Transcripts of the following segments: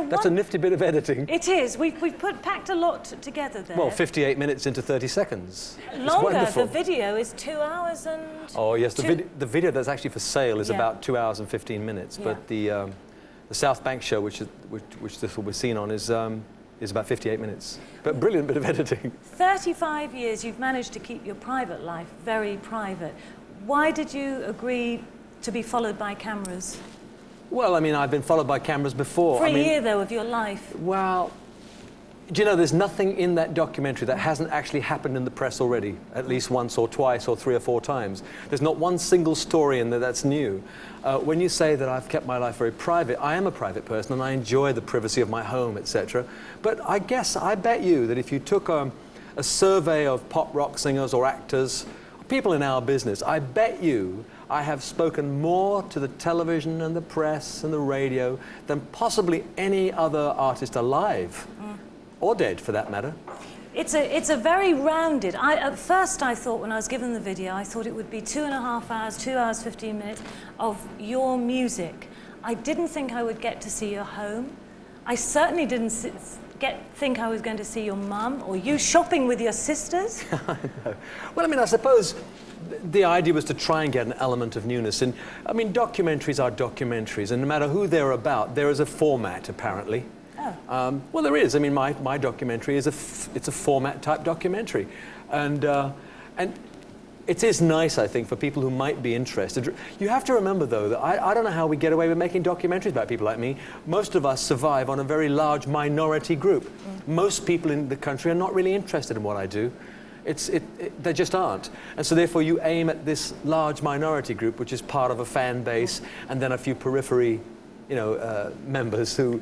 That's a nifty bit of editing. It is. We've packed a lot together there. Well, 58 minutes into 30 seconds. Longer. The video is 2 hours and... Oh, yes. The video that's actually for sale is about 2 hours and 15 minutes. Yeah. But the South Bank show, which this will be seen on, is about 58 minutes. But brilliant bit of editing. 35 years you've managed to keep your private life very private. Why did you agree to be followed by cameras? Well, I mean, I've been followed by cameras before. For a year, though, of your life. Well, do you know, there's nothing in that documentary that hasn't actually happened in the press already, at least once or twice or 3 or 4 times. There's not one single story in there that's new. When you say that I've kept my life very private, I am a private person and I enjoy the privacy of my home, etc. But I bet you that if you took a survey of pop rock singers or actors, people in our business, I bet you I have spoken more to the television and the press and the radio than possibly any other artist alive, or dead for that matter. It's a very rounded... At first I thought, when I was given the video, I thought it would be 2.5 hours, 2 hours, 15 minutes of your music. I didn't think I would get to see your home. I certainly didn't think I was going to see your mum or you shopping with your sisters. I know. Well, I mean, I suppose the idea was to try and get an element of newness. And I mean, documentaries are documentaries, and no matter who they're about, there is a format, apparently. Oh. Well, there is. I mean, my documentary is it's a format-type documentary, and it is nice, I think, for people who might be interested. You have to remember, though, that I don't know how we get away with making documentaries about people like me. Most of us survive on a very large minority group. Most people in the country are not really interested in what I do. They just aren't. And so therefore you aim at this large minority group, which is part of a fan base, and then a few periphery, members who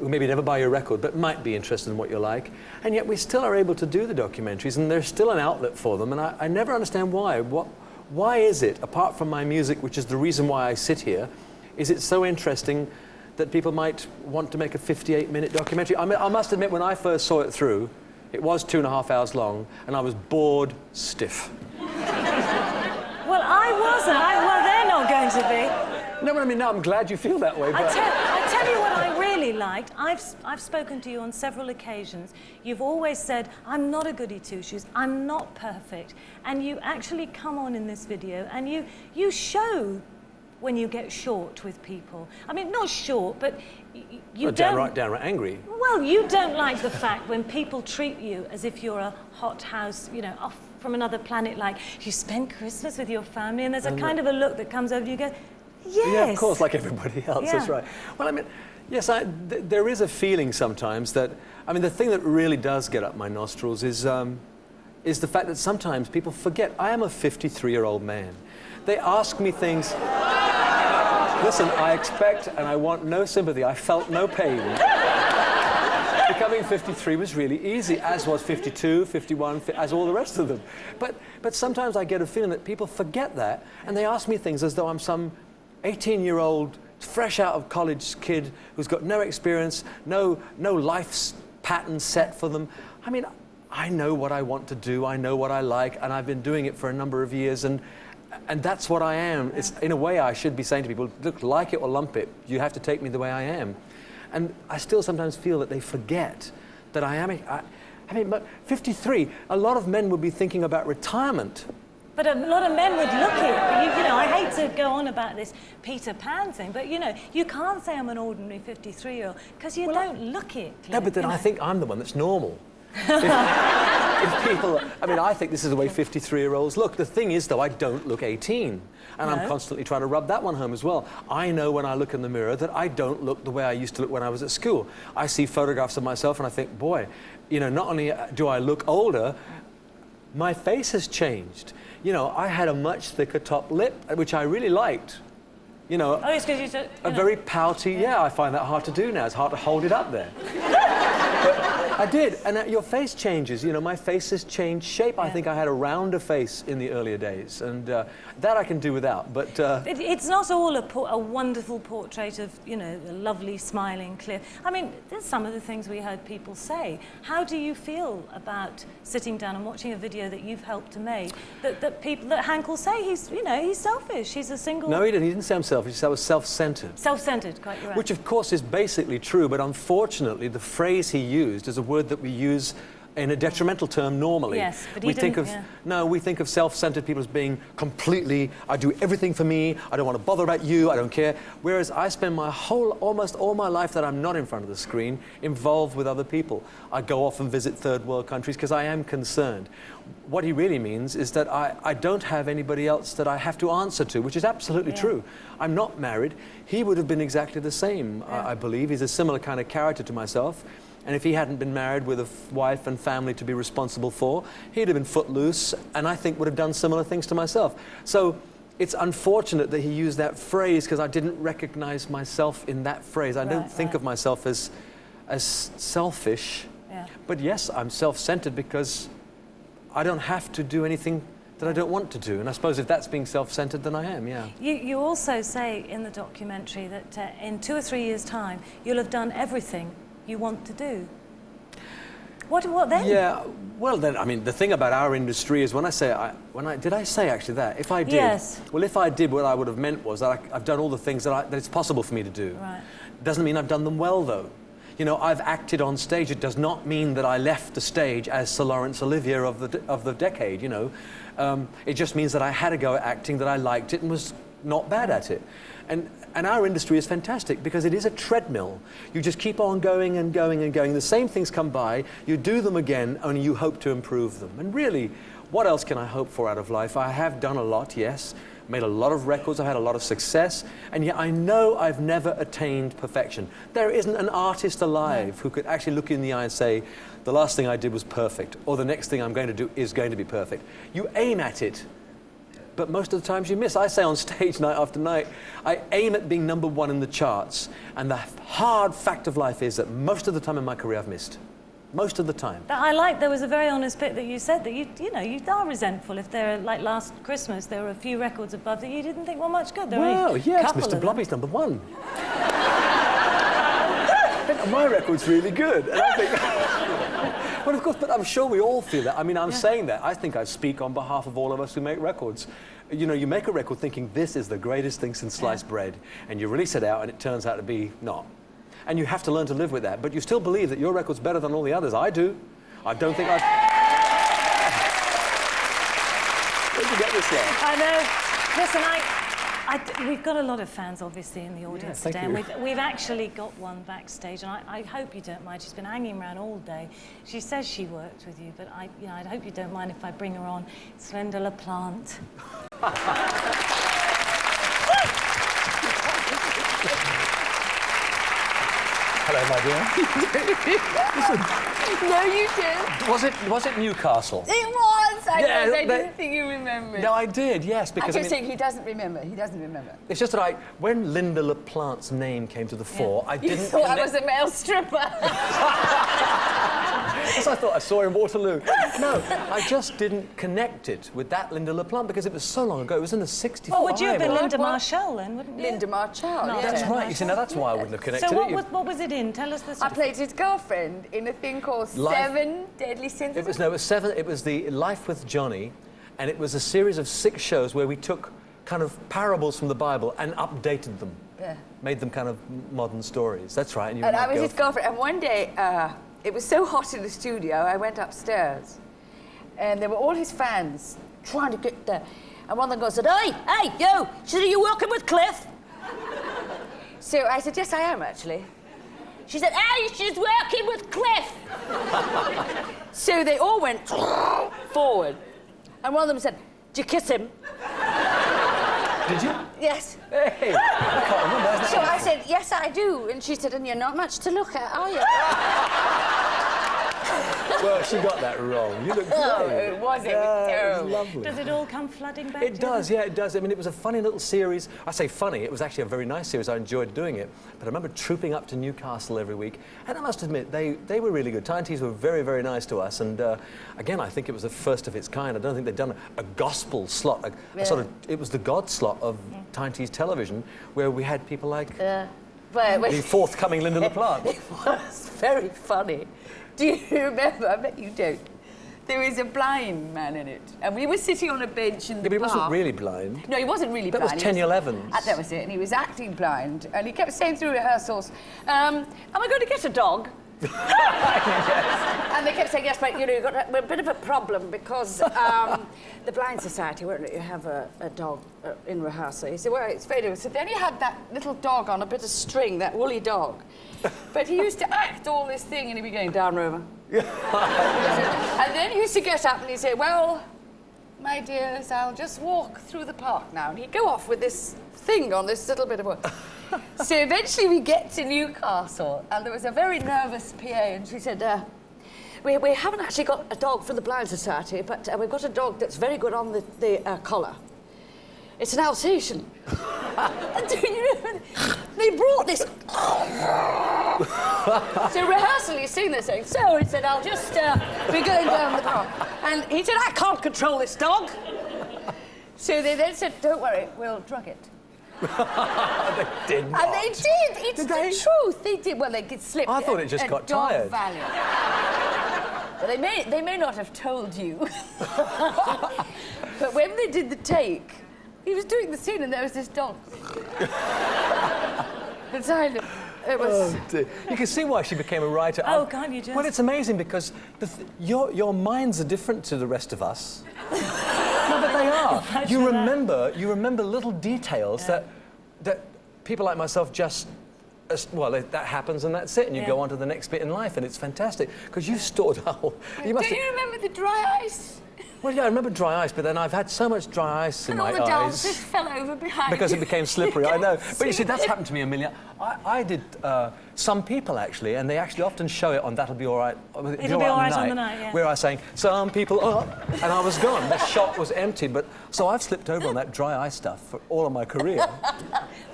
maybe never buy your record but might be interested in what you like. And yet we still are able to do the documentaries, and there's still an outlet for them, and I never understand why. Why is it, apart from my music, which is the reason why I sit here, is it so interesting that people might want to make a 58-minute documentary? I mean, I must admit, when I first saw it through, it was 2.5 hours long, and I was bored stiff. Well, I wasn't. Well, they're not going to be. No, but I mean, no, I'm glad you feel that way. But... I tell you what I really liked. I've spoken to you on several occasions. You've always said, I'm not a goody two-shoes, I'm not perfect. And you actually come on in this video and you show when you get short with people. I mean, not short, but you don't... Downright angry. Well, you don't like the fact when people treat you as if you're a hothouse, off from another planet, like you spend Christmas with your family, and there's a kind of a look that comes over you, go, yes. Yeah, of course, like everybody else, that's right. Well, I mean, yes, there is a feeling sometimes that, I mean, the thing that really does get up my nostrils is the fact that sometimes people forget I am a 53-year-old man. They ask me things... Listen, I expect and I want no sympathy. I felt no pain. Becoming 53 was really easy, as was 52, 51, as all the rest of them. But sometimes I get a feeling that people forget that, and they ask me things as though I'm some 18-year-old, fresh out of college kid who's got no experience, no life pattern set for them. I mean, I know what I want to do, I know what I like, and I've been doing it for a number of years, and that's what I am. It's, in a way, I should be saying to people, look, like it or lump it, you have to take me the way I am. And I still sometimes feel that they forget that I am... I mean, but 53, a lot of men would be thinking about retirement. But a lot of men would look at it. I hate to go on about this Peter Pan thing, but, you can't say I'm an ordinary 53-year-old, because you don't look it. No, but then I think I'm the one that's normal. If people... I mean, I think this is the way 53-year-olds look. The thing is, though, I don't look 18. And I'm constantly trying to rub that one home as well. I know when I look in the mirror that I don't look the way I used to look when I was at school. I see photographs of myself and I think, boy, not only do I look older, my face has changed. I had a much thicker top lip, which I really liked. Oh, it's because you said... A very pouty... Yeah, I find that hard to do now. It's hard to hold it up there. I did, and your face changes. You know, my face has changed shape. I think I had a rounder face in the earlier days, and that I can do without. But it's not all a wonderful portrait of, you know, a lovely, smiling Cliff. I mean, there's some of the things we heard people say. How do you feel about sitting down and watching a video that you've helped to make? That Hank will say he's, you know, he's selfish. He's a single. No, he didn't. He didn't say I'm selfish. He said I was self-centered. Self-centered, quite right. Which, of course, is basically true. But unfortunately, the phrase he used is a word that we use in a detrimental term normally. Yes, but we think of self-centered people as being completely, I do everything for me, I don't want to bother about you, I don't care. Whereas I spend my almost all my life that I'm not in front of the screen involved with other people. I go off and visit third world countries because I am concerned. What he really means is that I don't have anybody else that I have to answer to, which is absolutely true. I'm not married. He would have been exactly the same, I believe. He's a similar kind of character to myself. And if he hadn't been married with a wife and family to be responsible for, he'd have been footloose, and I think would have done similar things to myself. So it's unfortunate that he used that phrase, because I didn't recognize myself in that phrase. I don't think of myself as selfish. Yeah. But yes, I'm self-centered because I don't have to do anything that I don't want to do. And I suppose if that's being self-centered, then I am, yeah. You also say in the documentary that in 2 or 3 years' time, you'll have done everything you want to do. What then? Yeah, well then, I mean, the thing about our industry is did I say actually that? If I did, yes. Well, if I did, what I would have meant was that I've done all the things that it's possible for me to do. Right. Doesn't mean I've done them well, though. You know, I've acted on stage. It does not mean that I left the stage as Sir Laurence Olivier of the decade, you know. It just means that I had a go at acting, that I liked it and was not bad at it. And our industry is fantastic because it is a treadmill. You just keep on going and going and going. The same things come by, you do them again, and you hope to improve them. And really, what else can I hope for out of life? I have done a lot, yes. Made a lot of records, I've had a lot of success, and yet I know I've never attained perfection. There isn't an artist alive who could actually look in the eye and say, the last thing I did was perfect, or the next thing I'm going to do is going to be perfect. You aim at it, but most of the times you miss. I say on stage night after night, I aim at being #1 in the charts, and the hard fact of life is that most of the time in my career I've missed. Most of the time. I like, there was a very honest bit that you said that you know, you are resentful if there are, like last Christmas, there were a few records above that you didn't think were much good. Well, yes, Mr. Blobby's #1. My record's really good. And I think, well, of course, but I'm sure we all feel that. I mean, I'm saying that. I think I speak on behalf of all of us who make records. You know, you make a record thinking this is the greatest thing since sliced bread, and you release it out and it turns out to be not. And you have to learn to live with that. But you still believe that your record's better than all the others. I do. I don't think Where'd you get this from? I know. Listen, we've got a lot of fans, obviously, in the audience today. And we've actually got one backstage, and I hope you don't mind. She's been hanging around all day. She says she worked with you, but I hope you don't mind if I bring her on. It's Linda LaPlante. Hello, my dear. No, you didn't. Was it Newcastle? It was. I didn't think you remembered. No, I did. Yes, because I just think he doesn't remember. He doesn't remember. It's just that when Linda LaPlante's name came to the fore, I didn't. You thought I was a male stripper. Yes, I thought I saw her in Waterloo. No, I just didn't connect it with that Linda LaPlante because it was so long ago. It was in the 65. Well, would you have been Linda Marshall then, wouldn't you? Linda Marshall, no, yeah. That's right. You see, now that's why I wouldn't have connected so it. what was it in? Tell us the story. I played his girlfriend in a thing called Seven Deadly Sins. It was Seven. It was the Life with Johnny, and it was a series of 6 shows where we took kind of parables from the Bible and updated them. Yeah. Made them kind of modern stories. That's right. And I was his girlfriend. And one day, it was so hot in the studio, I went upstairs, and there were all his fans trying to get there. And one of them goes, hey, you, are you working with Cliff? So I said, yes, I am, actually. She said, hey, she's working with Cliff. So they all went forward. And one of them said, did you kiss him? Did you? Yes. Hey, I can't remember. So I said, yes, I do. And she said, and you're not much to look at, are you? Well, she got that wrong. You look great. Oh, it was terrible. It was lovely. Does it all come flooding back? It does, yeah, it does. I mean, it was a funny little series. I say funny, it was actually a very nice series. I enjoyed doing it. But I remember trooping up to Newcastle every week. And I must admit, they were really good. Tyne Tees were very, very nice to us. And again, I think it was the first of its kind. I don't think they'd done a gospel slot, a sort of, it was the God slot of Tyne Tees television, where we had people like the forthcoming Linda LaPlante. It was very funny. Do you remember? I bet you don't. There was a blind man in it, and we were sitting on a bench in the But he park. wasn't really blind. No, he wasn't really That blind. was Tenny Evans. That was it, and he was acting blind, and he kept saying through rehearsals, am I going to get a dog? And they kept saying, yes, but you know, you've got a bit of a problem because the Blind Society won't let you have a dog in rehearsal. He said, well, it's very difficult. So then he had that little dog on a bit of string, that woolly dog. But he used to act all this thing and he'd be going, down, Rover. And then he used to get up and he'd say, well, my dears, I'll just walk through the park now. And he'd go off with this thing on this little bit of wood. So eventually we get to Newcastle and there was a very nervous PA and she said, we haven't actually got a dog from the Blind Society, but we've got a dog that's very good on the collar. It's an Alsatian. And do you know, they brought this. So rehearsal, he's sitting there saying, so he said, I'll just be going down the park. And he said, I can't control this dog. So they then said, don't worry, we'll drug it. They did not. And they did. It's Did the they? truth. They did. Well, they could slip. I thought it just got dog tired. Valiant. Well, they may not have told you. But when they did the take, he was doing the scene and there was this dog. Beside him. It was. Oh, dear. You can see why she became a writer. Oh, can't you just? Well, it's amazing because your minds are different to the rest of us. No, but they are. You remember little details that people like myself just. Well, that happens and that's it, and you go on to the next bit in life, and it's fantastic because you've stored up. Do you remember the dry ice? Well, yeah, I remember dry ice, but then I've had so much dry ice in my eyes. And all the dancers fell over behind because you. it became slippery, I know. But you see, that's happened to me a million. I did Some People, actually, and they actually often show it on That'll Be All Right. It'll Be All Right on the Night, yeah. Where I was saying, some people up, and I was gone. The shot was empty. But so I've slipped over on that dry ice stuff for all of my career.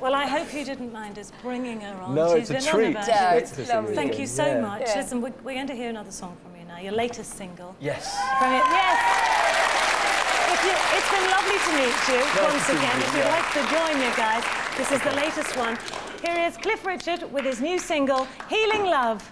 Well, I hope you didn't mind us bringing her on. No, She's it's a been on treat. about Yeah, it. it's lovely. Thank you so much. Yeah. Listen, we're going to hear another song from you now, your latest single. Yes. From it. Yes! It's been lovely to meet you once again. If you'd like to join me, guys, this is the latest one. Here is Cliff Richard with his new single, Healing Love.